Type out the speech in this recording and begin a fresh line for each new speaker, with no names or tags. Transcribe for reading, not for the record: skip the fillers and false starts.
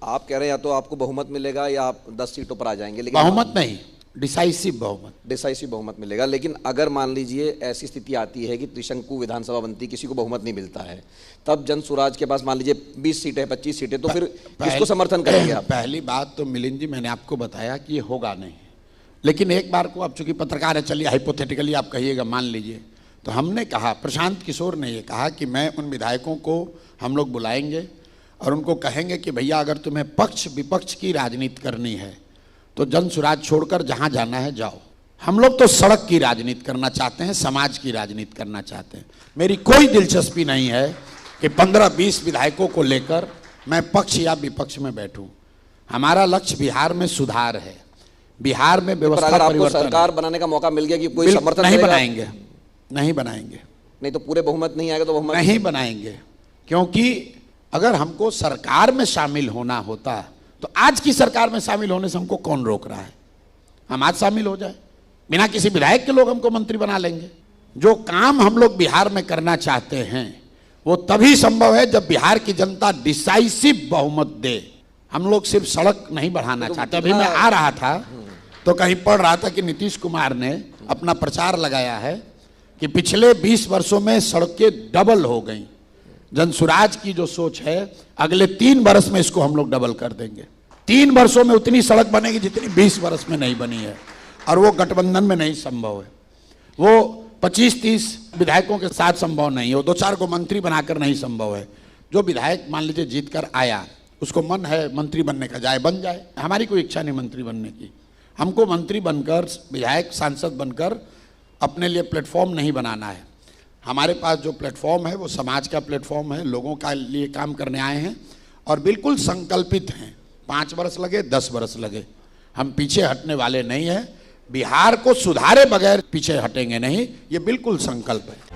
आप कह रहे हैं या तो आपको बहुमत मिलेगा या आप 10 सीटों पर आ जाएंगे, लेकिन
बहुमत नहीं, डिसाइसिव बहुमत।
डिसाइसिव बहुमत मिलेगा। लेकिन अगर मान लीजिए ऐसी स्थिति आती है कि त्रिशंकु विधानसभा बनती, किसी को बहुमत नहीं मिलता है, तब जन स्वराज के पास मान लीजिए 20 सीटें 25 सीटें, तो फिर किसको समर्थन करेंगे आप?
पहली बात तो मिलिंद जी, मैंने आपको बताया कि ये होगा नहीं, लेकिन एक बार को आप चूंकि पत्रकार है, चलिए हाइपोथेटिकली आप कहिएगा, मान लीजिए, तो हमने कहा, प्रशांत किशोर ने ये कहा कि मैं उन विधायकों को हम लोग बुलाएंगे और उनको कहेंगे कि भैया अगर तुम्हें पक्ष विपक्ष की राजनीति करनी है तो जन स्वराज छोड़कर जहां जाना है जाओ। हम लोग तो सड़क की राजनीति करना चाहते हैं, समाज की राजनीति करना चाहते हैं। मेरी कोई दिलचस्पी नहीं है कि 15-20 विधायकों को लेकर मैं पक्ष या विपक्ष में बैठूं। हमारा लक्ष्य बिहार में सुधार है, बिहार में व्यवस्था परिवर्तन।
सरकार बनाने का मौका मिल गया कि कोई समर्थन
नहीं बनाएंगे, नहीं बनाएंगे,
नहीं तो पूरे बहुमत नहीं आएगा तो बहुमत
नहीं बनाएंगे, क्योंकि अगर हमको सरकार में शामिल होना होता तो आज की सरकार में शामिल होने से हमको कौन रोक रहा है? हम आज शामिल हो जाए, बिना किसी विधायक के लोग हमको मंत्री बना लेंगे। जो काम हम लोग बिहार में करना चाहते हैं वो तभी संभव है जब बिहार की जनता डिसाइसिव बहुमत दे। हम लोग सिर्फ सड़क नहीं बढ़ाना चाहते। अभी मैं आ रहा था तो कहीं पढ़ रहा था कि नीतीश कुमार ने अपना प्रचार लगाया है कि पिछले 20 वर्षों में सड़कें डबल हो गई। जनसुराज की जो सोच है, अगले 3 वर्ष में इसको हम लोग डबल कर देंगे। 3 वर्षों में उतनी सड़क बनेगी जितनी 20 वर्ष में नहीं बनी है, और वो गठबंधन में नहीं संभव है। वो 25-30 विधायकों के साथ संभव नहीं है, वो 2-4 को मंत्री बनाकर नहीं संभव है। जो विधायक मान लीजिए जीत कर आया, उसको मन है मंत्री बनने का, जाए बन जाए। हमारी कोई इच्छा नहीं मंत्री बनने की। हमको मंत्री बनकर, विधायक सांसद बनकर अपने लिए प्लेटफॉर्म नहीं बनाना है। हमारे पास जो प्लेटफॉर्म है वो समाज का प्लेटफॉर्म है, लोगों का लिए काम करने आए हैं और बिल्कुल संकल्पित हैं। 5 वर्ष लगे, 10 वर्ष लगे, हम पीछे हटने वाले नहीं हैं। बिहार को सुधारे बगैर पीछे हटेंगे नहीं, ये बिल्कुल संकल्प है।